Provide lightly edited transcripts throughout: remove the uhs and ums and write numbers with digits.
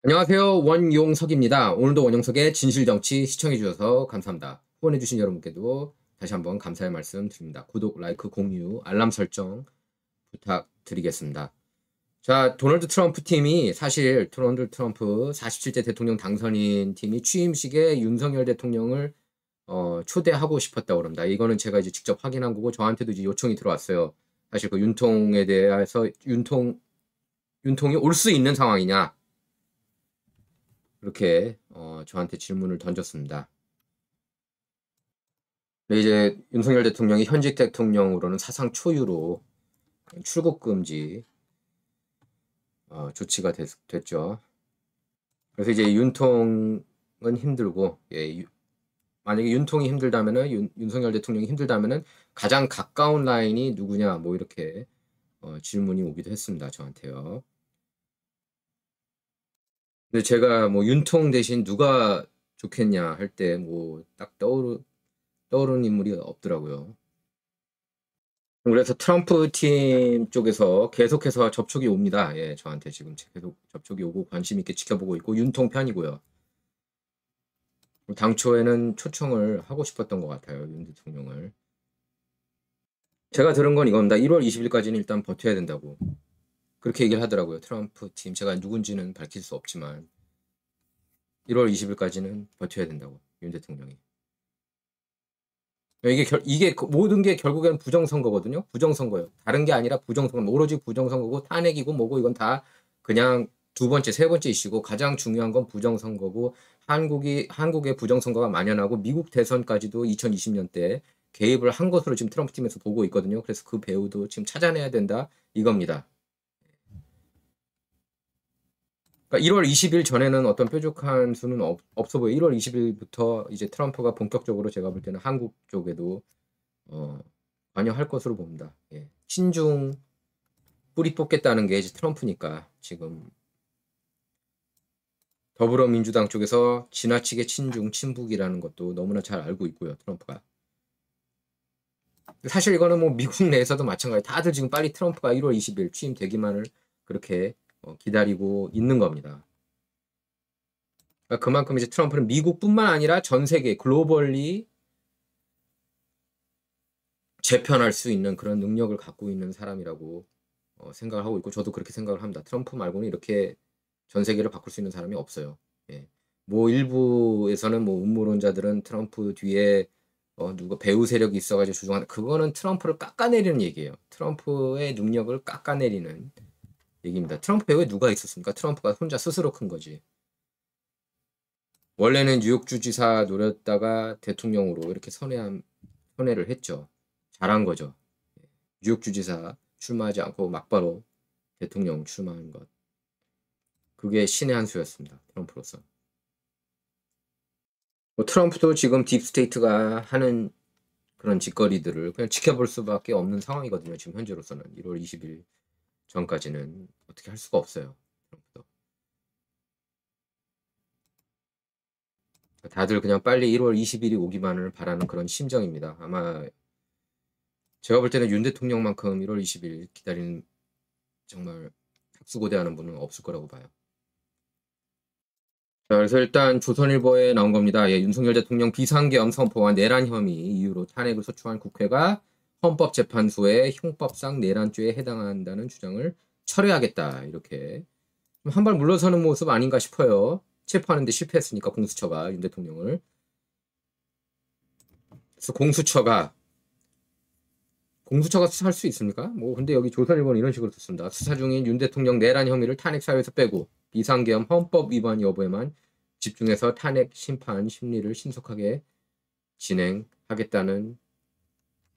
안녕하세요. 원용석입니다. 오늘도 원용석의 진실정치 시청해주셔서 감사합니다. 후원해주신 여러분께도 다시 한번 감사의 말씀 드립니다. 구독, 라이크, 공유, 알람 설정 부탁드리겠습니다. 자, 도널드 트럼프 팀이 사실 도널드 트럼프 47대 대통령 당선인 팀이 취임식에 윤석열 대통령을 초대하고 싶었다고 합니다. 이거는 제가 이제 직접 확인한 거고 저한테도 이제 요청이 들어왔어요. 사실 그 윤통에 대해서 윤통이 올 수 있는 상황이냐? 그렇게 저한테 질문을 던졌습니다. 근데 이제 윤석열 대통령이 현직 대통령으로는 사상 초유로 출국 금지 조치가 됐죠. 그래서 이제 윤통은 힘들고, 만약에 윤통이 힘들다면은 윤석열 대통령이 힘들다면은 가장 가까운 라인이 누구냐 뭐 이렇게 질문이 오기도 했습니다. 저한테요. 근데 제가 뭐 윤통 대신 누가 좋겠냐 할 때 뭐 딱 떠오르는 인물이 없더라고요. 그래서 트럼프 팀 쪽에서 계속해서 접촉이 옵니다. 예, 저한테 지금 계속 접촉이 오고 관심 있게 지켜보고 있고 윤통 편이고요. 당초에는 초청을 하고 싶었던 것 같아요. 윤 대통령을. 제가 들은 건 이겁니다. 1월 20일까지는 일단 버텨야 된다고. 그렇게 얘기를 하더라고요. 트럼프 팀. 제가 누군지는 밝힐 수 없지만 1월 20일까지는 버텨야 된다고. 윤 대통령이. 이게 모든 게 결국에는 부정선거거든요. 부정선거예요. 다른 게 아니라 부정선거. 오로지 부정선거고 탄핵이고 뭐고 이건 다 그냥 두 번째, 세 번째 이슈고 가장 중요한 건 부정선거고 한국의 부정선거가 만연하고 미국 대선까지도 2020년 때 개입을 한 것으로 지금 트럼프 팀에서 보고 있거든요. 그래서 그 배후도 지금 찾아내야 된다 이겁니다. 그러니까 1월 20일 전에는 어떤 뾰족한 수는 없어 보여요. 1월 20일부터 이제 트럼프가 본격적으로 제가 볼 때는 한국 쪽에도 관여할 것으로 봅니다. 예. 친중 뿌리 뽑겠다는 게 이제 트럼프니까 지금 더불어민주당 쪽에서 지나치게 친중 친북이라는 것도 너무나 잘 알고 있고요. 트럼프가. 사실 이거는 뭐 미국 내에서도 마찬가지. 다들 지금 빨리 트럼프가 1월 20일 취임되기만을 그렇게 기다리고 있는 겁니다. 그러니까 그만큼 이제 트럼프는 미국뿐만 아니라 전 세계 글로벌리 재편할 수 있는 그런 능력을 갖고 있는 사람이라고 생각을 하고 있고 저도 그렇게 생각을 합니다. 트럼프 말고는 이렇게 전 세계를 바꿀 수 있는 사람이 없어요. 예. 뭐 일부에서는 뭐 음모론자들은 트럼프 뒤에 누가 배후 세력이 있어가지고 주장하는 그거는 트럼프를 깎아내리는 얘기예요. 트럼프의 능력을 깎아내리는 얘기입니다. 트럼프 배후에 누가 있었습니까? 트럼프가 혼자 스스로 큰 거지. 원래는 뉴욕주지사 노렸다가 대통령으로 이렇게 선회를 했죠. 잘한 거죠. 뉴욕주지사 출마하지 않고 막바로 대통령 출마한 것. 그게 신의 한 수였습니다. 트럼프로서. 뭐 트럼프도 지금 딥스테이트가 하는 그런 짓거리들을 그냥 지켜볼 수밖에 없는 상황이거든요. 지금 현재로서는 1월 20일 전까지는 어떻게 할 수가 없어요. 트럼프도. 다들 그냥 빨리 1월 20일이 오기만을 바라는 그런 심정입니다. 아마 제가 볼 때는 윤 대통령만큼 1월 20일 기다리는 정말 학수고대하는 분은 없을 거라고 봐요. 자, 그래서 일단 조선일보에 나온 겁니다. 예, 윤석열 대통령 비상계엄 선포와 내란 혐의 이유로 탄핵을 소추한 국회가 헌법재판소의 형법상 내란죄에 해당한다는 주장을 철회하겠다. 이렇게 한 발 물러서는 모습 아닌가 싶어요. 체포하는데 실패했으니까 공수처가 윤 대통령을. 그래서 공수처가 수사할 수 있습니까? 뭐 근데 여기 조선일보는 이런 식으로 썼습니다. 수사 중인 윤 대통령 내란 혐의를 탄핵 사유에서 빼고 비상계엄 헌법 위반 여부에만 집중해서 탄핵 심판 심리를 신속하게 진행하겠다는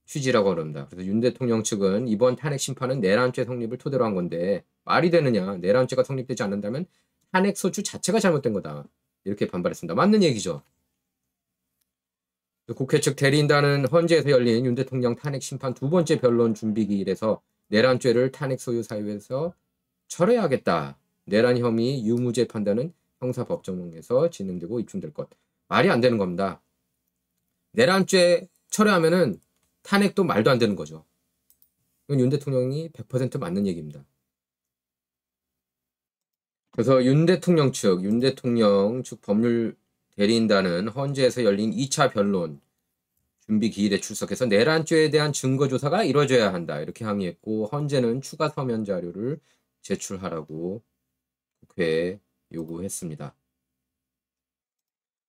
취지라고 합니다. 그래서 윤 대통령 측은 이번 탄핵 심판은 내란죄 성립을 토대로 한 건데 말이 되느냐? 내란죄가 성립되지 않는다면 탄핵 소추 자체가 잘못된 거다. 이렇게 반발했습니다. 맞는 얘기죠. 국회 측 대리인단은 헌재에서 열린 윤 대통령 탄핵 심판 두 번째 변론 준비기일에서 내란죄를 탄핵 소유 사유에서 철회하겠다. 내란 혐의 유무죄 판단은 형사법정에서 진행되고 입증될 것. 말이 안 되는 겁니다. 내란죄 철회하면은 탄핵도 말도 안 되는 거죠. 이건 윤 대통령이 100% 맞는 얘기입니다. 그래서 윤 대통령 측 법률 대리인단은 헌재에서 열린 2차 변론 준비 기일에 출석해서 내란죄에 대한 증거 조사가 이루어져야 한다 이렇게 항의했고 헌재는 추가 서면 자료를 제출하라고 국회에 요구했습니다.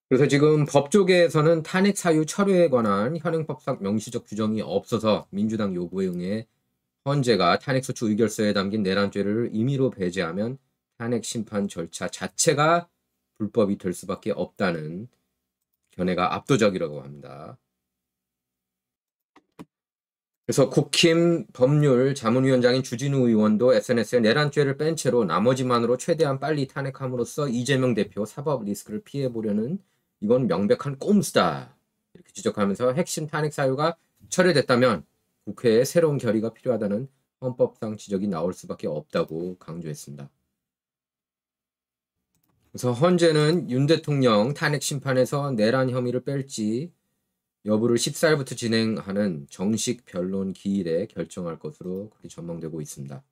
그래서 지금 법조계에서는 탄핵 사유 철회에 관한 현행법상 명시적 규정이 없어서 민주당 요구에 응해 헌재가 탄핵소추 의결서에 담긴 내란죄를 임의로 배제하면 탄핵 심판 절차 자체가 불법이 될 수밖에 없다는 견해가 압도적이라고 합니다. 그래서 국힘 법률 자문위원장인 주진우 의원도 SNS에 내란죄를 뺀 채로 나머지만으로 최대한 빨리 탄핵함으로써 이재명 대표 사법 리스크를 피해보려는 이건 명백한 꼼수다 이렇게 지적하면서 핵심 탄핵 사유가 철회됐다면 국회에 새로운 결의가 필요하다는 헌법상 지적이 나올 수밖에 없다고 강조했습니다. 그래서 헌재는 윤 대통령 탄핵 심판에서 내란 혐의를 뺄지 여부를 14일부터 진행하는 정식 변론 기일에 결정할 것으로 그렇게 전망되고 있습니다.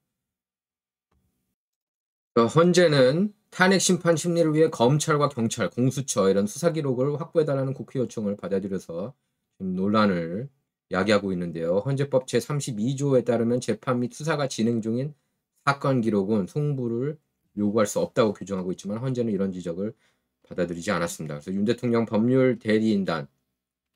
헌재는 탄핵 심판 심리를 위해 검찰과 경찰, 공수처 이런 수사 기록을 확보해달라는 국회 요청을 받아들여서 좀 논란을 야기하고 있는데요. 헌재법 제32조에 따르면 재판 및 수사가 진행 중인 사건 기록은 송부를 요구할 수 없다고 규정하고 있지만 헌재는 이런 지적을 받아들이지 않았습니다. 그래서 윤 대통령 법률 대리인단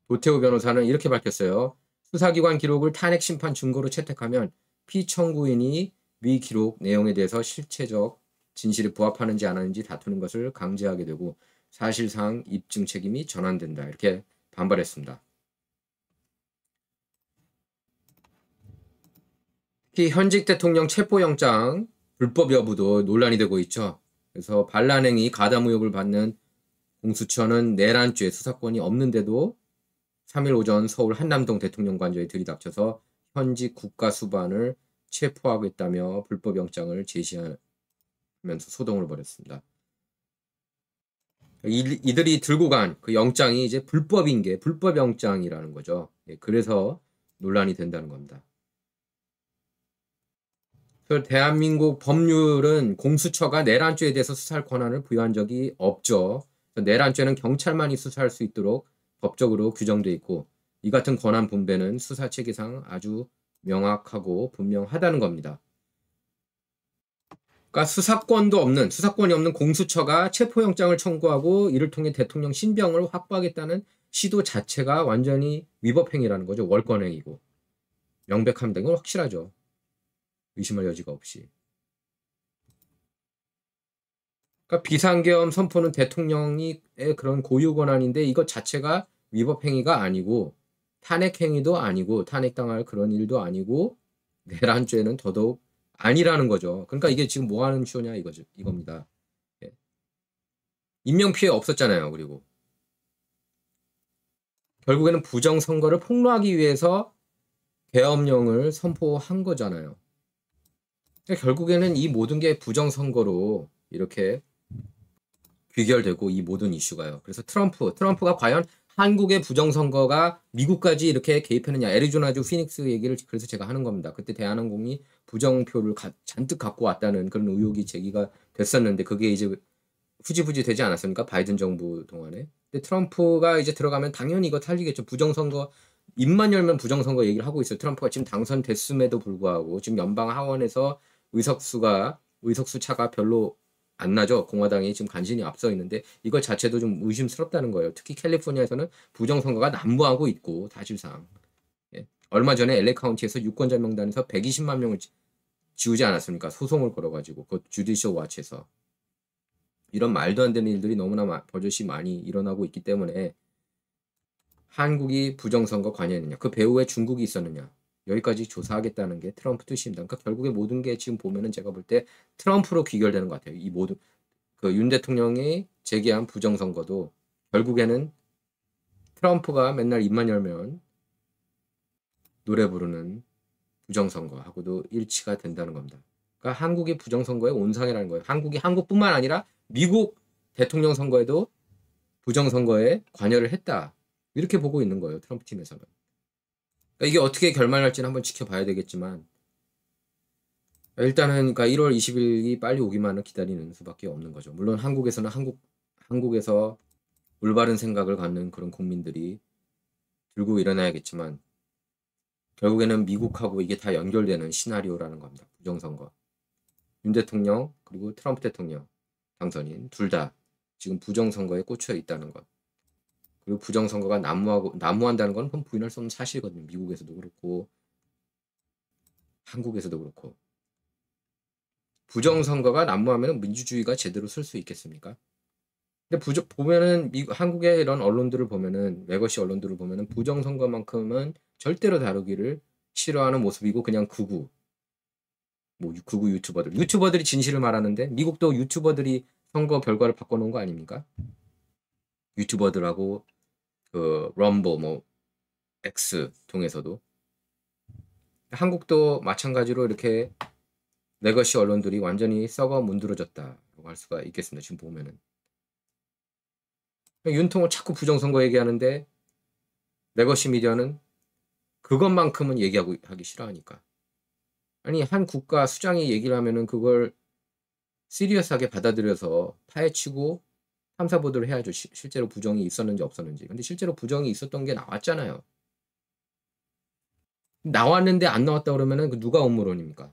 도태우 변호사는 이렇게 밝혔어요. 수사기관 기록을 탄핵 심판 증거로 채택하면 피청구인이 위 기록 내용에 대해서 실체적 진실에 부합하는지 안 하는지 다투는 것을 강제하게 되고 사실상 입증 책임이 전환된다. 이렇게 반발했습니다. 특히 현직 대통령 체포영장 불법 여부도 논란이 되고 있죠. 그래서 반란행위 가담 의혹을 받는 공수처는 내란죄 수사권이 없는데도 3일 오전 서울 한남동 대통령관저에 들이닥쳐서 현직 국가수반을 체포하겠다며 불법영장을 제시하면서 소동을 벌였습니다. 이들이 들고 간 그 영장이 이제 불법인 게 불법영장이라는 거죠. 그래서 논란이 된다는 겁니다. 대한민국 법률은 공수처가 내란죄에 대해서 수사할 권한을 부여한 적이 없죠. 내란죄는 경찰만이 수사할 수 있도록 법적으로 규정되어 있고 이 같은 권한 분배는 수사 체계상 아주 명확하고 분명하다는 겁니다. 그러니까 수사권이 없는 공수처가 체포영장을 청구하고 이를 통해 대통령 신병을 확보하겠다는 시도 자체가 완전히 위법행위라는 거죠. 월권행위고 명백합니다. 이건 확실하죠. 의심할 여지가 없이. 그러니까 비상계엄 선포는 대통령의 그런 고유 권한인데 이것 자체가 위법행위가 아니고 탄핵행위도 아니고 탄핵당할 그런 일도 아니고 내란죄는 더더욱 아니라는 거죠. 그러니까 이게 지금 뭐 하는 쇼냐 이겁니다. 예. 인명피해 없었잖아요. 그리고 결국에는 부정선거를 폭로하기 위해서 계엄령을 선포한 거잖아요. 그러니까 결국에는 이 모든 게 부정선거로 이렇게 귀결되고 이 모든 이슈가요. 그래서 트럼프가 과연 한국의 부정선거가 미국까지 이렇게 개입했느냐. 애리조나주 피닉스 얘기를 그래서 제가 하는 겁니다. 그때 대한항공이 부정표를 잔뜩 갖고 왔다는 그런 의혹이 제기가 됐었는데 그게 이제 후지부지 되지 않았습니까? 바이든 정부 동안에. 근데 트럼프가 이제 들어가면 당연히 이거 살리겠죠. 부정선거 입만 열면 부정선거 얘기를 하고 있어요. 트럼프가 지금 당선됐음에도 불구하고 지금 연방 하원에서 의석수 차가 별로 안 나죠. 공화당이 지금 간신히 앞서 있는데 이것 자체도 좀 의심스럽다는 거예요. 특히 캘리포니아에서는 부정선거가 난무하고 있고 사실상 예. 얼마 전에 LA 카운티에서 유권자 명단에서 120만 명을 지우지 않았습니까? 소송을 걸어가지고 그 주디셔 와치에서 이런 말도 안 되는 일들이 너무나 버젓이 많이 일어나고 있기 때문에 한국이 부정선거 관여했느냐, 그 배후에 중국이 있었느냐 여기까지 조사하겠다는 게 트럼프 뜻입니다. 그러니까 결국에 모든 게 지금 보면은 제가 볼 때 트럼프로 귀결되는 것 같아요. 이 모든 그 윤 대통령이 제기한 부정선거도 결국에는 트럼프가 맨날 입만 열면 노래 부르는 부정선거하고도 일치가 된다는 겁니다. 그러니까 한국이 부정선거의 온상이라는 거예요. 한국뿐만 아니라 미국 대통령 선거에도 부정선거에 관여를 했다. 이렇게 보고 있는 거예요. 트럼프 팀에서는. 그러니까 이게 어떻게 결말날지는 한번 지켜봐야 되겠지만 일단은 그러니까 1월 20일이 빨리 오기만을 기다리는 수밖에 없는 거죠. 물론 한국에서는 한국에서 올바른 생각을 갖는 그런 국민들이 들고 일어나야겠지만 결국에는 미국하고 이게 다 연결되는 시나리오라는 겁니다. 부정선거. 윤 대통령 그리고 트럼프 대통령 당선인 둘 다 지금 부정선거에 꽂혀 있다는 것. 그리고 부정선거가 난무한다는 건 부인할 수 없는 사실이거든요. 미국에서도 그렇고 한국에서도 그렇고. 부정선거가 난무하면 민주주의가 제대로 쓸 수 있겠습니까? 근데 보면은 한국의 이런 언론들을 보면은 레거시 언론들을 보면은 부정선거만큼은 절대로 다루기를 싫어하는 모습이고 그냥 극우 뭐 극우 유튜버들이 진실을 말하는데 미국도 유튜버들이 선거 결과를 바꿔놓은 거 아닙니까? 유튜버들하고 그 럼버 뭐 X 통해서도 한국도 마찬가지로 이렇게 레거시 언론들이 완전히 썩어 문드러졌다고 할 수가 있겠습니다. 지금 보면은 윤통을 자꾸 부정선거 얘기하는데 레거시 미디어는 그것만큼은 하기 싫어하니까. 아니 한 국가 수장이 얘기를 하면은 그걸 시리어스하게 받아들여서 파헤치고 탐사 보도를 해야죠. 실제로 부정이 있었는지 없었는지. 근데 실제로 부정이 있었던 게 나왔잖아요. 나왔는데 안 나왔다 그러면은 누가 음모론입니까?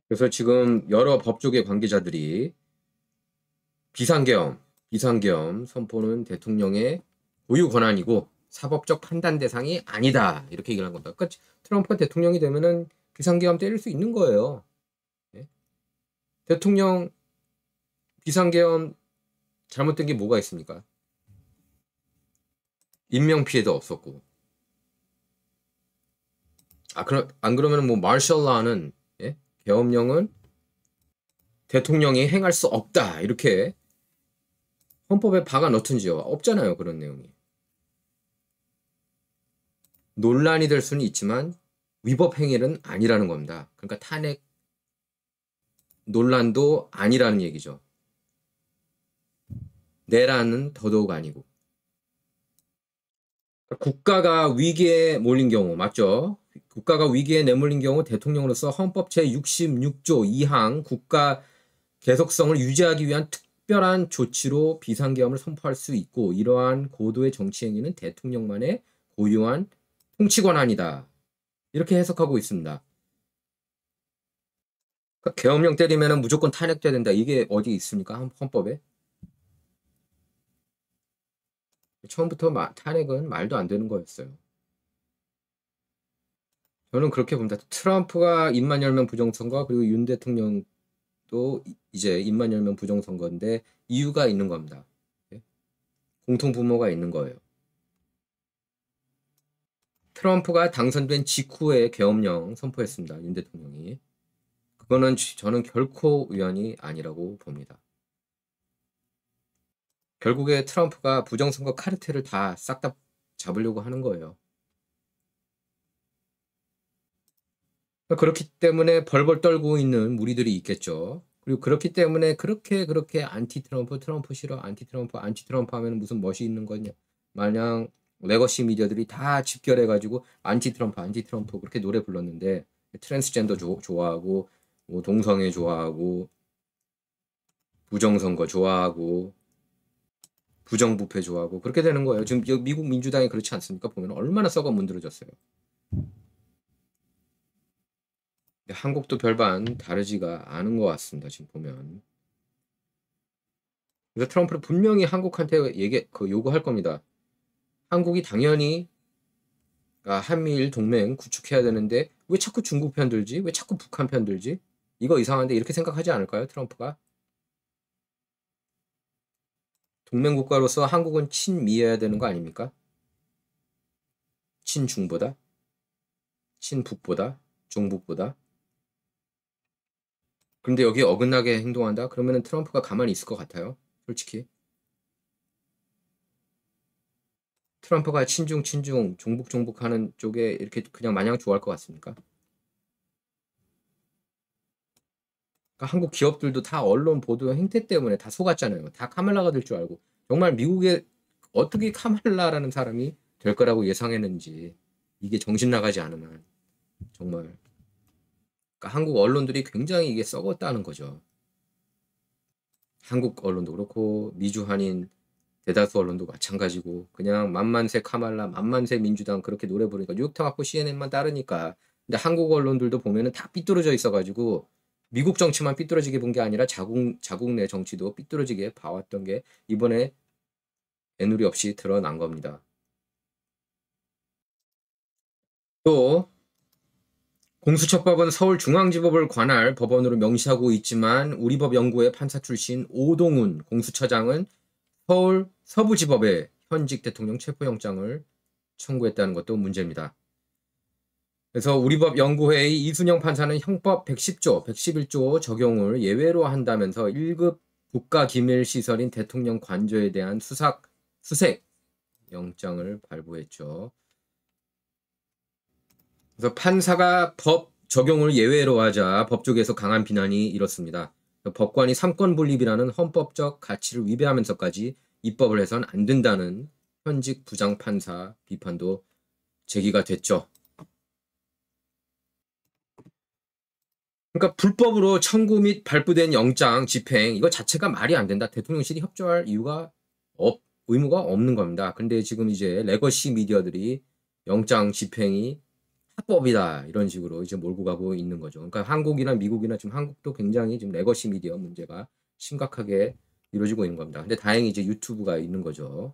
그래서 지금 여러 법조계 관계자들이 비상계엄 선포는 대통령의 고유 권한이고 사법적 판단 대상이 아니다. 이렇게 얘기를 한 겁니다. 그러니까 트럼프가 대통령이 되면은 비상계엄 때릴 수 있는 거예요. 네? 대통령 비상계엄 잘못된 게 뭐가 있습니까? 인명피해도 없었고. 안 그러면 뭐 마셜라는 예? 계엄령은 대통령이 행할 수 없다. 이렇게 헌법에 박아 넣든지요. 없잖아요. 그런 내용이. 논란이 될 수는 있지만 위법 행위는 아니라는 겁니다. 그러니까 탄핵 논란도 아니라는 얘기죠. 내란은 더더욱 아니고. 국가가 위기에 몰린 경우 맞죠? 국가가 위기에 내몰린 경우 대통령으로서 헌법 제66조 2항 국가 계속성을 유지하기 위한 특별한 조치로 비상계엄을 선포할 수 있고 이러한 고도의 정치 행위는 대통령만의 고유한 통치 권한이다. 이렇게 해석하고 있습니다. 그러니까 계엄령 때리면 무조건 탄핵돼야 된다. 이게 어디 있습니까? 헌법에? 처음부터 탄핵은 말도 안 되는 거였어요. 저는 그렇게 봅니다. 트럼프가 입만 열면 부정선거 그리고 윤 대통령도 이제 입만 열면 부정선거인데 이유가 있는 겁니다. 공통분모가 있는 거예요. 트럼프가 당선된 직후에 계엄령 선포했습니다. 윤 대통령이. 그거는 저는 결코 우연이 아니라고 봅니다. 결국에 트럼프가 부정선거 카르텔을 다 싹 다 잡으려고 하는 거예요. 그렇기 때문에 벌벌 떨고 있는 무리들이 있겠죠. 그리고 그렇기 때문에 그렇게 안티 트럼프 싫어, 안티 트럼프 하면 무슨 멋이 있는 거냐. 마냥 레거시 미디어들이 다 집결해가지고 안티 트럼프 그렇게 노래 불렀는데 트랜스젠더 좋아하고 뭐 동성애 좋아하고 부정선거 좋아하고 부정부패 좋아하고 그렇게 되는 거예요. 지금 미국 민주당이 그렇지 않습니까? 보면 얼마나 썩어 문드러졌어요. 한국도 별반 다르지가 않은 것 같습니다. 지금 보면. 그래서 트럼프는 분명히 한국한테 요구할 겁니다. 한국이 당연히 한미일 동맹 구축해야 되는데 왜 자꾸 중국 편 들지? 왜 자꾸 북한 편 들지? 이거 이상한데 이렇게 생각하지 않을까요? 트럼프가? 동맹국가로서 한국은 친미여야 되는 거 아닙니까? 친중보다? 친북보다? 종북보다? 그런데 여기 어긋나게 행동한다? 그러면 트럼프가 가만히 있을 것 같아요. 솔직히. 트럼프가 친중, 종북 하는 쪽에 이렇게 그냥 마냥 좋아할 것 같습니까? 그러니까 한국 기업들도 다 언론 보도 행태 때문에 다 속았잖아요. 다 카말라가 될 줄 알고. 정말 미국에 어떻게 카말라라는 사람이 될 거라고 예상했는지. 이게 정신 나가지 않은 한. 정말. 그러니까 한국 언론들이 굉장히 이게 썩었다는 거죠. 한국 언론도 그렇고 미주 한인 대다수 언론도 마찬가지고 그냥 만만세 카말라, 만만세 민주당 그렇게 노래 부르니까 뉴욕타임하고 CNN만 따르니까. 근데 한국 언론들도 보면은 다 삐뚤어져 있어가지고 미국 정치만 삐뚤어지게 본 게 아니라 자국 내 정치도 삐뚤어지게 봐왔던 게 이번에 애누리 없이 드러난 겁니다. 또 공수처법은 서울중앙지법을 관할 법원으로 명시하고 있지만 우리 법 연구회 판사 출신 오동훈 공수처장은 서울 서부지법에 현직 대통령 체포영장을 청구했다는 것도 문제입니다. 그래서 우리법 연구회의 이순영 판사는 형법 110조, 111조 적용을 예외로 한다면서 1급 국가기밀시설인 대통령 관저에 대한 수색 영장을 발부했죠. 그래서 판사가 법 적용을 예외로 하자 법조계에서 강한 비난이 일었습니다. 법관이 삼권분립이라는 헌법적 가치를 위배하면서까지 입법을 해선 안 된다는 현직 부장판사 비판도 제기가 됐죠. 그러니까 불법으로 청구 및 발부된 영장 집행 이거 자체가 말이 안 된다. 대통령실이 협조할 의무가 없는 겁니다. 근데 지금 이제 레거시 미디어들이 영장 집행이 합법이다 이런 식으로 이제 몰고 가고 있는 거죠. 그러니까 한국이나 미국이나 지금 한국도 굉장히 지금 레거시 미디어 문제가 심각하게 이루어지고 있는 겁니다. 근데 다행히 이제 유튜브가 있는 거죠.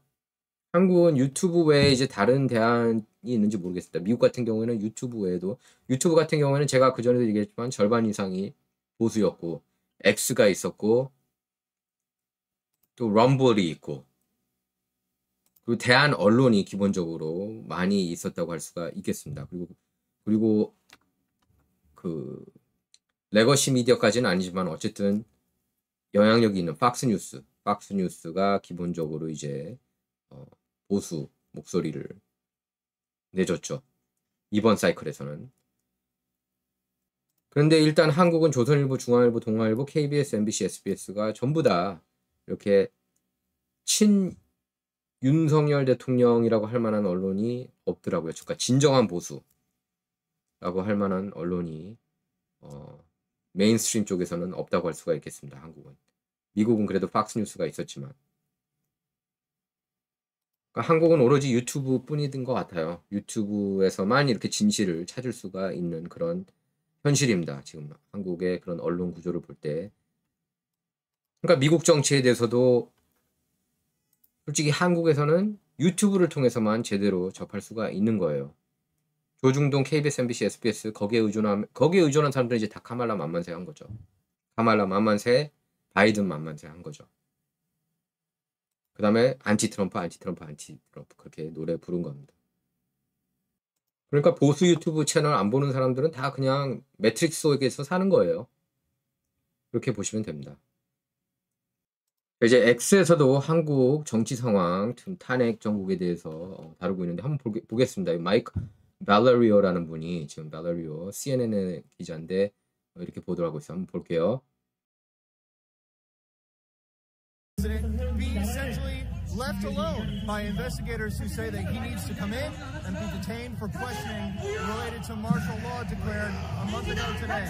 한국은 유튜브 외에 이제 다른 대안이 있는지 모르겠습니다. 미국 같은 경우에는 유튜브 외에도 유튜브 같은 경우에는 제가 그 전에도 얘기했지만 절반 이상이 보수였고 X가 있었고 또 럼블이 있고 그리고 대한 언론이 기본적으로 많이 있었다고 할 수가 있겠습니다. 그리고 그 레거시 미디어까지는 아니지만 어쨌든 영향력이 있는 팍스뉴스가 기본적으로 이제 보수 목소리를 내줬죠. 이번 사이클에서는. 그런데 일단 한국은 조선일보, 중앙일보, 동아일보, KBS, MBC, SBS가 전부 다 이렇게 친 윤석열 대통령이라고 할 만한 언론이 없더라고요. 그러니까 진정한 보수라고 할 만한 언론이 메인스트림 쪽에서는 없다고 할 수가 있겠습니다. 한국은. 미국은 그래도 팍스뉴스가 있었지만 그러니까 한국은 오로지 유튜브 뿐이던 것 같아요. 유튜브에서만 이렇게 진실을 찾을 수가 있는 그런 현실입니다. 지금 한국의 그런 언론 구조를 볼 때. 그러니까 미국 정치에 대해서도 솔직히 한국에서는 유튜브를 통해서만 제대로 접할 수가 있는 거예요. 조중동, KBS, MBC, SBS 거기에 의존한 사람들은 이제 다 카말라 만만세 한 거죠. 카말라 만만세, 바이든 만만세 한 거죠. 그 다음에 안티 트럼프 그렇게 노래 부른 겁니다. 그러니까 보수 유튜브 채널 안 보는 사람들은 다 그냥 매트릭스 속에서 사는 거예요. 그렇게 보시면 됩니다. 이제 X에서도 한국 정치 상황, 탄핵 정국에 대해서 다루고 있는데 한번 보겠습니다. 마이크 발레리오라는 분이 지금 발레리오 CNN의 기자인데 이렇게 보도를 하고 있어요. 한번 볼게요. Be essentially left alone by investigators who say that he needs to come in and be detained for questioning related to martial law declared a month ago today.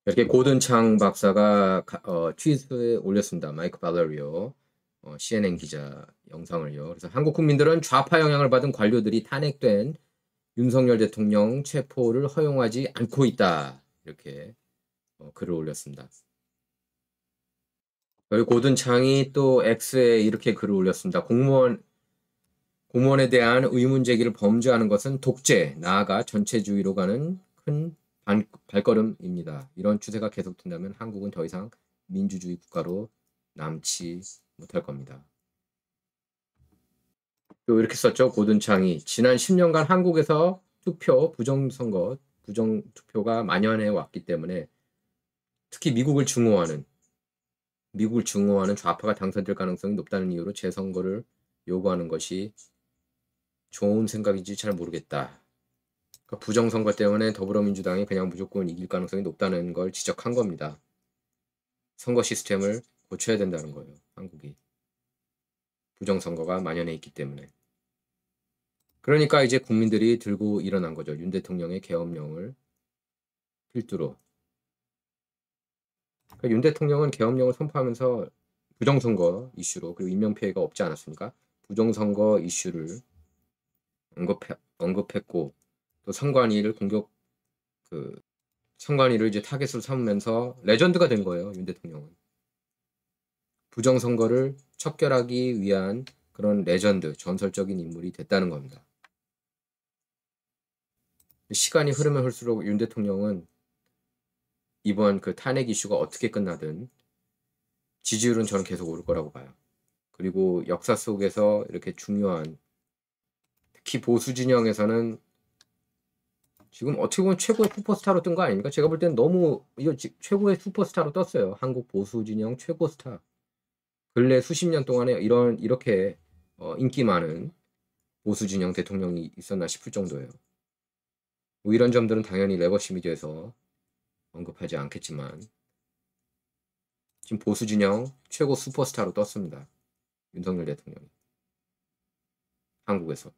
이렇게 고든창 박사가 트윗에 올렸습니다. 마이크 발레리오 CNN 기자 영상을요. 그래서 한국 국민들은 좌파 영향을 받은 관료들이 탄핵된 윤석열 대통령 체포를 허용하지 않고 있다. 이렇게 글을 올렸습니다. 그리고 고든창이 또 X에 이렇게 글을 올렸습니다. 공무원에 대한 의문 제기를 범죄하는 것은 독재, 나아가 전체주의로 가는 큰 발걸음입니다. 이런 추세가 계속된다면 한국은 더 이상 민주주의 국가로 남지 못할 겁니다. 또 이렇게 썼죠. 고든창이 지난 10년간 한국에서 부정투표가 만연해 왔기 때문에 특히 미국을 증오하는 좌파가 당선될 가능성이 높다는 이유로 재선거를 요구하는 것이 좋은 생각인지 잘 모르겠다. 그러니까 부정선거 때문에 더불어민주당이 그냥 무조건 이길 가능성이 높다는 걸 지적한 겁니다. 선거 시스템을 고쳐야 된다는 거예요. 한국이. 부정선거가 만연해 있기 때문에. 그러니까 이제 국민들이 들고 일어난 거죠. 윤 대통령의 계엄령을 필두로. 그러니까 윤 대통령은 계엄령을 선포하면서 부정선거 이슈로, 그리고 인명피해가 없지 않았습니까? 부정선거 이슈를 언급했고, 또 선관위를 선관위를 이제 타겟으로 삼으면서 레전드가 된 거예요. 윤 대통령은. 부정선거를 척결하기 위한 그런 레전드, 전설적인 인물이 됐다는 겁니다. 시간이 흐르면 흐를수록 윤 대통령은 이번 그 탄핵 이슈가 어떻게 끝나든 지지율은 저는 계속 오를 거라고 봐요. 그리고 역사 속에서 이렇게 중요한, 특히 보수 진영에서는 지금 어떻게 보면 최고의 슈퍼스타로 뜬 거 아닙니까? 제가 볼 때는 너무 이거 최고의 슈퍼스타로 떴어요. 한국 보수 진영 최고 스타. 근래 수십 년 동안에 이렇게 인기 많은 보수 진영 대통령이 있었나 싶을 정도예요. 뭐 이런 점들은 당연히 레거시 미디어에서 언급하지 않겠지만 지금 보수 진영 최고 슈퍼스타로 떴습니다. 윤석열 대통령이. 한국에서.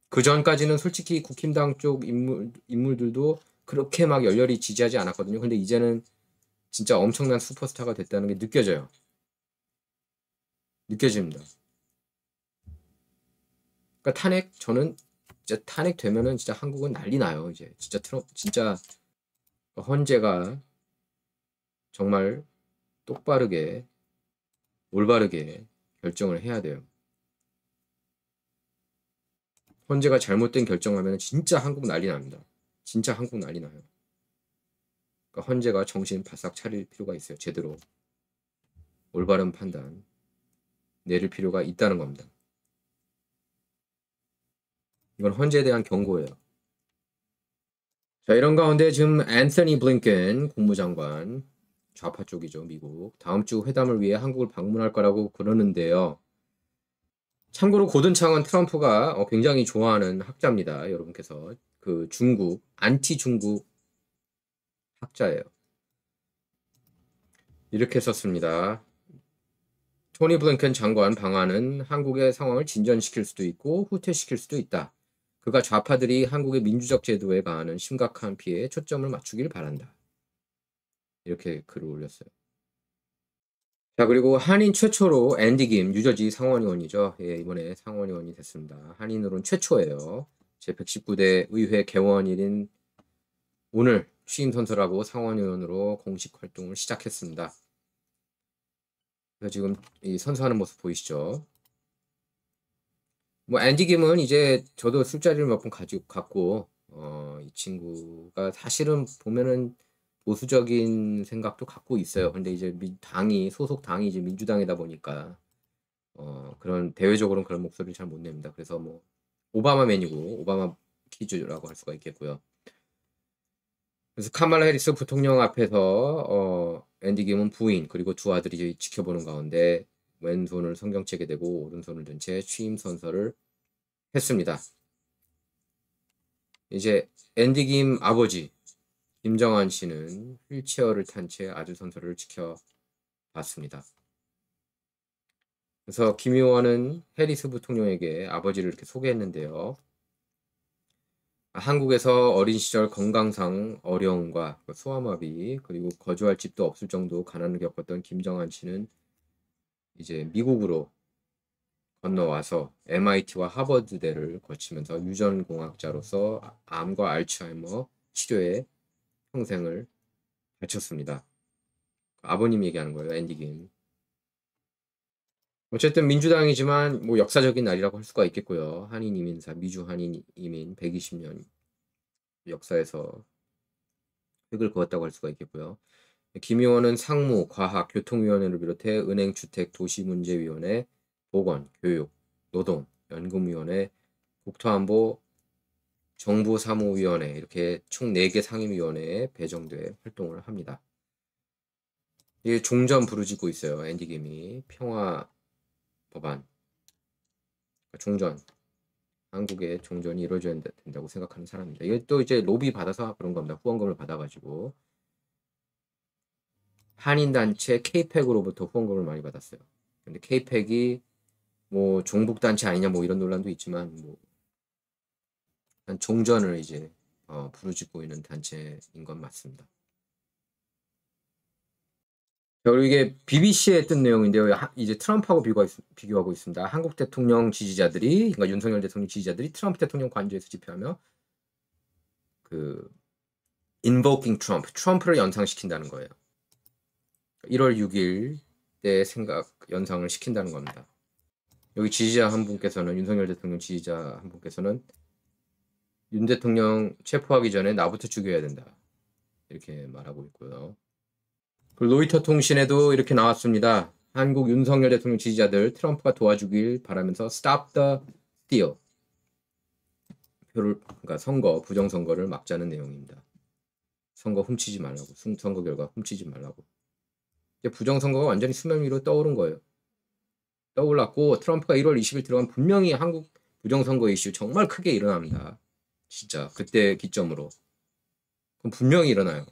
그 전까지는 솔직히 국힘당 쪽 인물들도 그렇게 막 열렬히 지지하지 않았거든요. 근데 이제는 진짜 엄청난 슈퍼스타가 됐다는 게 느껴져요. 느껴집니다. 그러니까 저는 진짜 탄핵 되면은 진짜 한국은 난리 나요. 이제 진짜 헌재가 정말 똑바르게 올바르게 결정을 해야 돼요. 헌재가 잘못된 결정하면 진짜 한국 난리 납니다. 진짜 한국 난리 나요. 그러니까 헌재가 정신 바싹 차릴 필요가 있어요. 제대로 올바른 판단 내릴 필요가 있다는 겁니다. 이건 헌재에 대한 경고예요. 자, 이런 가운데 지금 앤서니 블링컨 국무장관, 좌파 쪽이죠, 미국, 다음 주 회담을 위해 한국을 방문할 거라고 그러는데요. 참고로 고든창은 트럼프가 굉장히 좋아하는 학자입니다. 여러분께서 그 안티 중국 학자예요. 이렇게 썼습니다. 토니 블링컨 장관 방안은 한국의 상황을 진전시킬 수도 있고 후퇴시킬 수도 있다. 그가 좌파들이 한국의 민주적 제도에 가하는 심각한 피해에 초점을 맞추길 바란다. 이렇게 글을 올렸어요. 자, 그리고 한인 최초로 앤디 김, 뉴저지 상원의원이죠. 예, 이번에 상원의원이 됐습니다. 한인으로는 최초예요. 제119대 의회 개원일인 오늘 취임 선서라고 상원의원으로 공식 활동을 시작했습니다. 그래서 지금 이 선서하는 모습 보이시죠? 뭐 앤디 김은 이제 저도 술자리를 몇 번 갖고 이 친구가 사실은 보면은 보수적인 생각도 갖고 있어요. 근데 이제 소속 당이 이제 민주당이다 보니까 그런 대외적으로는 그런 목소리를 잘 못 냅니다. 그래서 뭐 오바마맨이고 오바마 키즈라고 할 수가 있겠고요. 그래서 카말라 해리스 부통령 앞에서 앤디 김은 부인 그리고 두 아들이 지켜보는 가운데 왼손을 성경책에 대고 오른손을 든 채 취임 선서를 했습니다. 이제 앤디 김 아버지 김정한 씨는 휠체어를 탄 채 아들 선서를 지켜봤습니다. 그래서 김 의원은 해리스 부통령에게 아버지를 이렇게 소개했는데요. 한국에서 어린 시절 건강상 어려움과 소아마비 그리고 거주할 집도 없을 정도 가난을 겪었던 김정한 씨는 이제 미국으로 건너와서 MIT와 하버드대를 거치면서 유전공학자로서 암과 알츠하이머 치료에 평생을 바쳤습니다. 아버님 얘기하는 거예요. 앤디 김. 어쨌든 민주당이지만 뭐 역사적인 날이라고 할 수가 있겠고요. 한인 이민사, 미주 한인 이민 120년 역사에서 획을 그었다고 할 수가 있겠고요. 김 의원은 상무, 과학, 교통위원회를 비롯해 은행, 주택, 도시문제위원회, 보건, 교육, 노동, 연금위원회, 국토안보, 정부사무위원회 이렇게 총 4개 상임위원회에 배정돼 활동을 합니다. 이게 종전 부르짖고 있어요. 앤디 김이 평화법안, 종전, 한국의 종전이 이루어져야 된다고 생각하는 사람입니다. 이게 또 이제 로비 받아서 그런 겁니다. 후원금을 받아가지고 한인단체 K-팩으로부터 후원금을 많이 받았어요. 근데 K-팩이 뭐 종북 단체 아니냐 뭐 이런 논란도 있지만 뭐 종전을 이제 부르짖고 있는 단체인 건 맞습니다. 자, 그리고 이게 BBC에 뜬 내용인데요. 이제 트럼프하고 비교하고 있습니다. 한국 대통령 지지자들이, 그러니까 윤석열 대통령 지지자들이 트럼프 대통령 관저에서 집회하며 그 invoking Trump, 트럼프를 연상시킨다는 거예요. 1월 6일 때 연상을 시킨다는 겁니다. 여기 지지자 한 분께서는, 윤석열 대통령 지지자 한 분께서는 윤 대통령 체포하기 전에 나부터 죽여야 된다, 이렇게 말하고 있고요. 그리고 로이터 통신에도 이렇게 나왔습니다. 한국 윤석열 대통령 지지자들 트럼프가 도와주길 바라면서 Stop the Steal, 그러니까 부정선거를 막자는 내용입니다. 선거 훔치지 말라고, 선거 결과 훔치지 말라고. 이제 부정선거가 완전히 수면 위로 떠오른 거예요. 떠올랐고 트럼프가 1월 20일 들어가면 분명히 한국 부정선거 이슈 정말 크게 일어납니다. 진짜 그때 기점으로. 그럼 분명히 일어나요.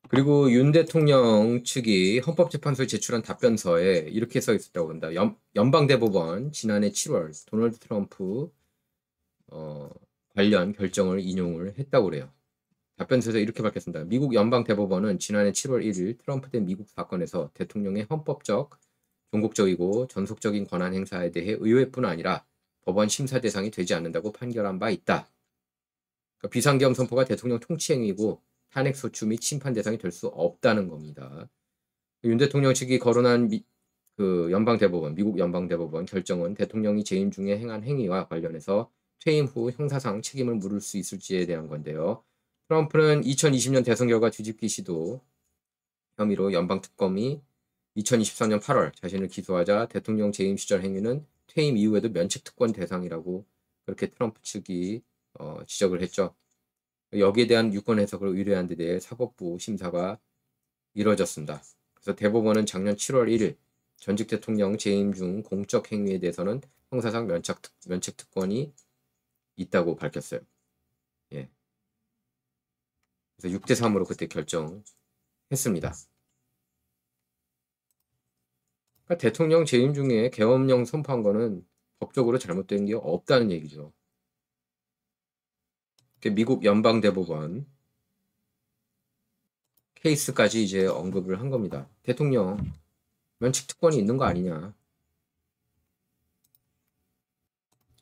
그리고 윤 대통령 측이 헌법재판소에 제출한 답변서에 이렇게 써 있었다고 합니다. 연방대법원 지난해 7월 도널드 트럼프 관련 결정을 인용을 했다고 그래요. 답변서에서 이렇게 밝혔습니다. 미국 연방대법원은 지난해 7월 1일 트럼프 대 미국 사건에서 대통령의 헌법적, 종국적이고 전속적인 권한 행사에 대해 의회뿐 아니라 법원 심사 대상이 되지 않는다고 판결한 바 있다. 그러니까 비상계엄 선포가 대통령 통치행위이고 탄핵소추 및 심판 대상이 될 수 없다는 겁니다. 윤 대통령 측이 거론한 미국 연방대법원 결정은 대통령이 재임 중에 행한 행위와 관련해서 퇴임 후 형사상 책임을 물을 수 있을지에 대한 건데요. 트럼프는 2020년 대선 결과 뒤집기 시도 혐의로 연방특검이 2024년 8월 자신을 기소하자 대통령 재임 시절 행위는 퇴임 이후에도 면책특권 대상이라고 그렇게 트럼프 측이 지적을 했죠. 여기에 대한 유권 해석을 의뢰한 데 대해 사법부 심사가 이뤄졌습니다. 그래서 대법원은 작년 7월 1일 전직 대통령 재임 중 공적 행위에 대해서는 형사상 면책특권이 있다고 밝혔어요. 예. 그래서 6대3으로 그때 결정했습니다. 그러니까 대통령 재임 중에 계엄령 선포한 거는 법적으로 잘못된 게 없다는 얘기죠. 미국 연방대법원 케이스까지 이제 언급을 한 겁니다. 대통령 면책특권이 있는 거 아니냐.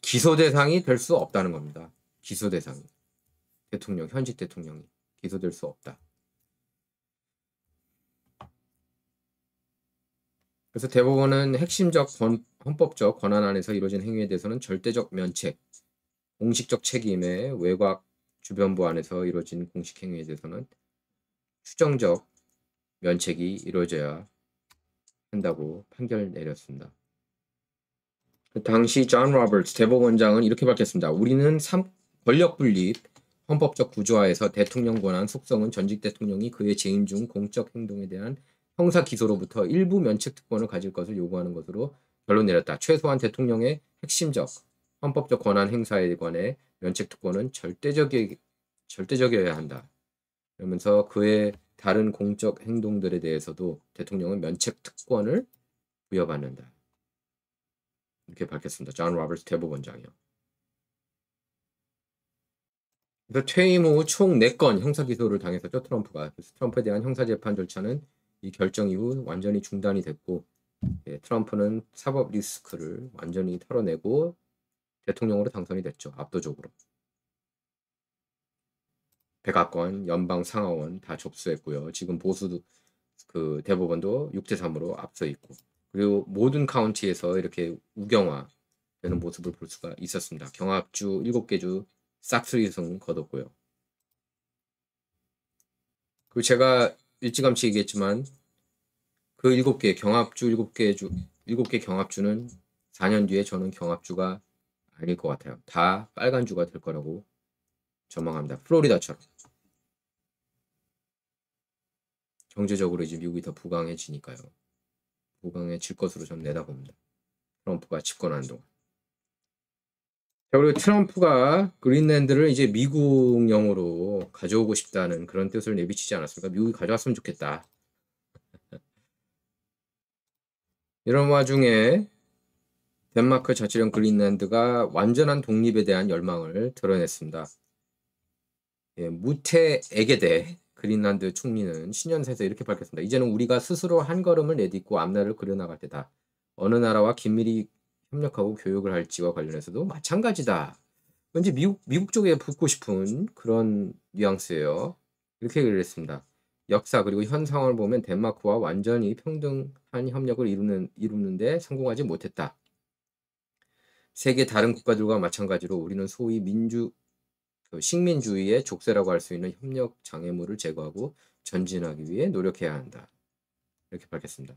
기소 대상이 될 수 없다는 겁니다. 기소 대상이. 현직 대통령이 기소될 수 없다. 그래서 대법원은 핵심적 헌법적 권한 안에서 이루어진 행위에 대해서는 절대적 면책, 공식적 책임의 외곽 주변부 안에서 이루어진 공식 행위에 대해서는 추정적 면책이 이루어져야 한다고 판결을 내렸습니다. 당시 존 로버츠 대법원장은 이렇게 밝혔습니다. 우리는 권력 분립, 헌법적 구조화에서 대통령 권한 속성은 전직 대통령이 그의 재임 중 공적 행동에 대한 형사 기소로부터 일부 면책 특권을 가질 것을 요구하는 것으로 결론 내렸다. 최소한 대통령의 핵심적 헌법적 권한 행사에 관해 면책 특권은 절대적이어야 한다. 그러면서 그의 다른 공적 행동들에 대해서도 대통령은 면책 특권을 부여받는다. 이렇게 밝혔습니다. 존 로버츠 대법원장이요. 그래서 퇴임 후 총 4건 형사 기소를 당했었죠, 트럼프가. 그래서 트럼프에 대한 형사 재판 절차는 이 결정 이후 완전히 중단이 됐고, 트럼프는 사법 리스크를 완전히 털어내고 대통령으로 당선이 됐죠. 압도적으로. 백악관, 연방 상하원 다 접수했고요. 지금 보수 대법원도 6대3으로 앞서 있고, 그리고 모든 카운티에서 이렇게 우경화되는 모습을 볼 수가 있었습니다. 경합주 7개 주 싹쓸이승 거뒀고요. 그리고 제가 일찌감치 얘기했지만 그 7개 경합주 7개 경합주는 4년 뒤에 저는 경합주가 아닐 것 같아요. 다 빨간 주가 될 거라고 전망합니다. 플로리다처럼. 경제적으로 이제 미국이 더 부강해지니까요. 부강해질 것으로 저는 내다봅니다. 트럼프가 집권하는 동안. 자, 그리고 트럼프가 그린랜드를 이제 미국령으로 가져오고 싶다는 그런 뜻을 내비치지 않았습니까? 미국이 가져왔으면 좋겠다. 이런 와중에 덴마크 자치령 그린란드가 완전한 독립에 대한 열망을 드러냈습니다. 예, 무태 에게데 그린란드 총리는 신년사에서 이렇게 밝혔습니다. 이제는 우리가 스스로 한 걸음을 내딛고 앞날을 그려나갈 때다. 어느 나라와 긴밀히 협력하고 교육을 할지와 관련해서도 마찬가지다. 왠지 미국 쪽에 붙고 싶은 그런 뉘앙스예요. 이렇게 얘기를 했습니다. 역사 그리고 현 상황을 보면 덴마크와 완전히 평등한 협력을 이루는데 성공하지 못했다. 세계 다른 국가들과 마찬가지로 우리는 소위 식민주의의 족쇄라고 할 수 있는 협력 장애물을 제거하고 전진하기 위해 노력해야 한다. 이렇게 밝혔습니다.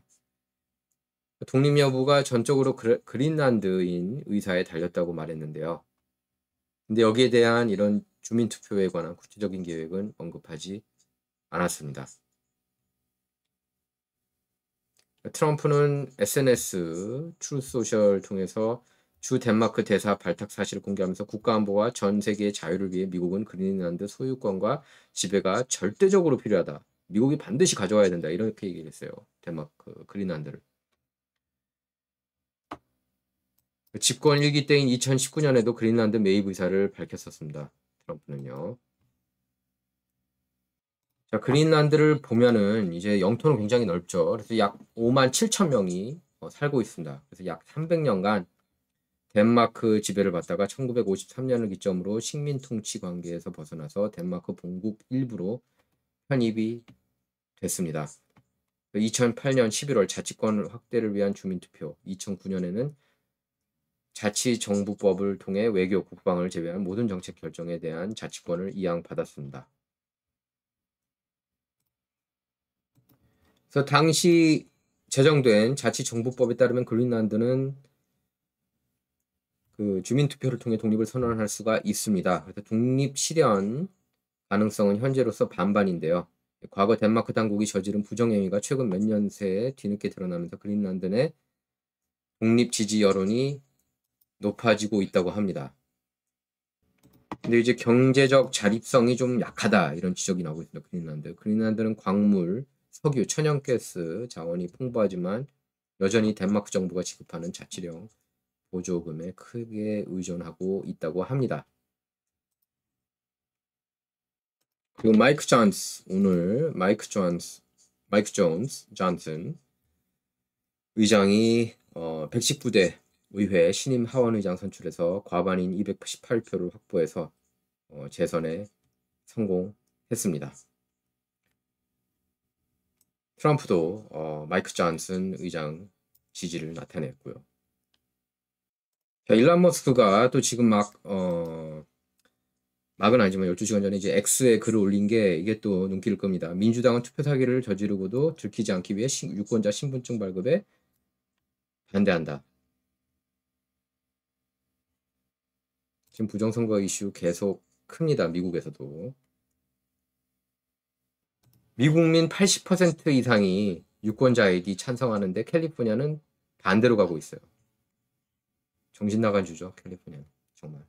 독립 여부가 전적으로 그린란드인 의사에 달렸다고 말했는데요. 근데 여기에 대한 이런 주민투표에 관한 구체적인 계획은 언급하지 않았습니다. 트럼프는 SNS, 트루소셜 통해서 주 덴마크 대사 발탁 사실을 공개하면서 국가안보와 전 세계의 자유를 위해 미국은 그린란드 소유권과 지배가 절대적으로 필요하다. 미국이 반드시 가져와야 된다. 이렇게 얘기했어요. 덴마크, 그린란드를. 집권 1기 때인 2019년에도 그린란드 매입 의사를 밝혔었습니다. 트럼프는요. 자, 그린란드를 보면은 이제 영토는 굉장히 넓죠. 그래서 약 5만 7천 명이 살고 있습니다. 그래서 약 300년간 덴마크 지배를 받다가 1953년을 기점으로 식민 통치 관계에서 벗어나서 덴마크 본국 일부로 편입이 됐습니다. 2008년 11월 자치권 확대를 위한 주민투표, 2009년에는 자치정부법을 통해 외교, 국방을 제외한 모든 정책 결정에 대한 자치권을 이양받았습니다. 그래서 당시 제정된 자치정부법에 따르면 그린란드는 그 주민투표를 통해 독립을 선언할 수가 있습니다. 그래서 독립 실현 가능성은 현재로서 반반인데요. 과거 덴마크 당국이 저지른 부정행위가 최근 몇 년 새에 뒤늦게 드러나면서 그린란드 내 독립 지지 여론이 높아지고 있다고 합니다. 근데 이제 경제적 자립성이 좀 약하다 이런 지적이 나오고 있습니다. 그린란드는 광물, 석유, 천연가스 자원이 풍부하지만 여전히 덴마크 정부가 지급하는 자치령 보조금에 크게 의존하고 있다고 합니다. 그리고 마이크 존슨 의장이 119대 의회 신임 하원의장 선출에서 과반인 218표를 확보해서 재선에 성공했습니다. 트럼프도 마이크 존슨 의장 지지를 나타냈고요. 자, 일론 머스크가 또 지금 막은 아니지만 12시간 전에 이제 X에 글을 올린 게 이게 또 눈길을 끕니다. 민주당은 투표 사기를 저지르고도 들키지 않기 위해 유권자 신분증 발급에 반대한다. 지금 부정선거 이슈 계속 큽니다. 미국에서도. 미국민 80% 이상이 유권자 아이디 찬성하는데 캘리포니아는 반대로 가고 있어요. 정신 나간 주죠. 캘리포니아는. 정말.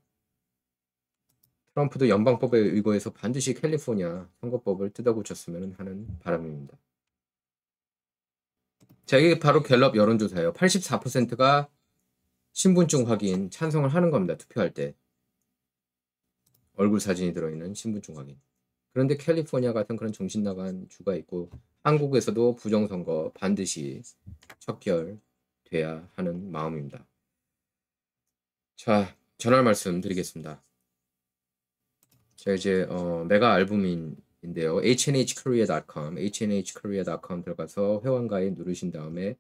트럼프도 연방법에 의거해서 반드시 캘리포니아 선거법을 뜯어고쳤으면 하는 바람입니다. 자, 이게 바로 갤럽 여론조사예요. 84%가 신분증 확인 찬성을 하는 겁니다. 투표할 때. 얼굴 사진이 들어있는 신분증 확인. 그런데 캘리포니아 같은 그런 정신 나간 주가 있고 한국에서도 부정선거 반드시 척결돼야 하는 마음입니다. 자, 전할 말씀 드리겠습니다. 자, 이제 메가 알부민인데요. hnhkorea.com 들어가서 회원가입 누르신 다음에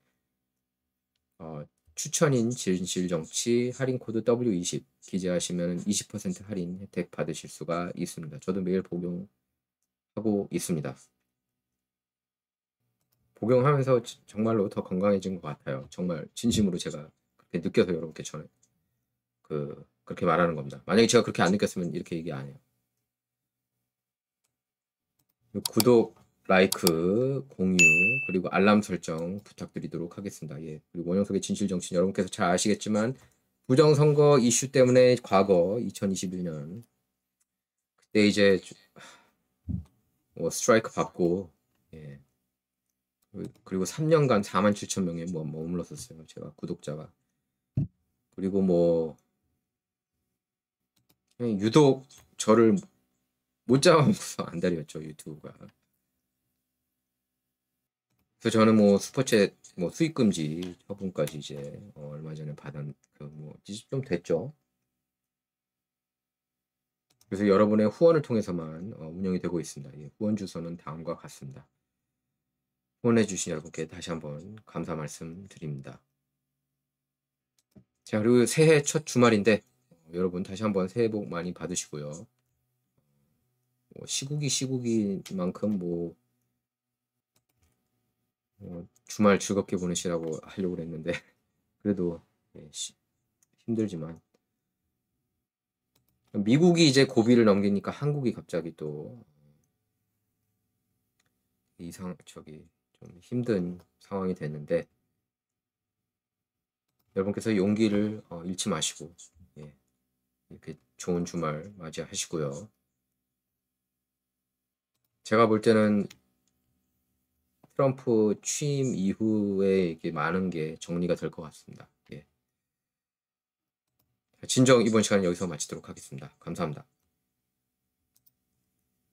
추천인 진실정치 할인 코드 W20 기재하시면 20% 할인 혜택 받으실 수가 있습니다. 저도 매일 복용하고 있습니다. 복용하면서 정말로 더 건강해진 것 같아요. 정말 진심으로 제가 그렇게 느껴서 여러분께 그렇게 말하는 겁니다. 만약에 제가 그렇게 안 느꼈으면 이렇게 얘기 안 해요. 구독, 라이크, 공유, 그리고 알람 설정 부탁드리도록 하겠습니다. 예. 그리고 원영석의 진실정치 여러분께서 잘 아시겠지만 부정선거 이슈 때문에 과거 2021년 그때 이제 스트라이크 받고 그리고 3년간 47,000명에 뭐 머물렀었어요. 제가 구독자가. 그리고 뭐 유독 저를 못 잡아먹어서 안달이었죠, 유튜브가. 그래서 저는 뭐 슈퍼챗 뭐 수익 금지 처분까지 이제 얼마 전에 받은 그뭐 좀 됐죠. 그래서 여러분의 후원을 통해서만 운영이 되고 있습니다. 예, 후원 주소는 다음과 같습니다. 후원해주신 여러분께 다시 한번 감사 말씀드립니다. 자, 그리고 새해 첫 주말인데 여러분 다시 한번 새해 복 많이 받으시고요. 시국이만큼 주말 즐겁게 보내시라고 하려고 그랬는데 그래도 힘들지만 미국이 이제 고비를 넘기니까 한국이 갑자기 또 좀 힘든 상황이 됐는데 여러분께서 용기를 잃지 마시고 이렇게 좋은 주말 맞이하시고요. 제가 볼 때는 트럼프 취임 이후에 이게 많은 게 정리가 될 것 같습니다. 진정 이번 시간은 여기서 마치도록 하겠습니다. 감사합니다.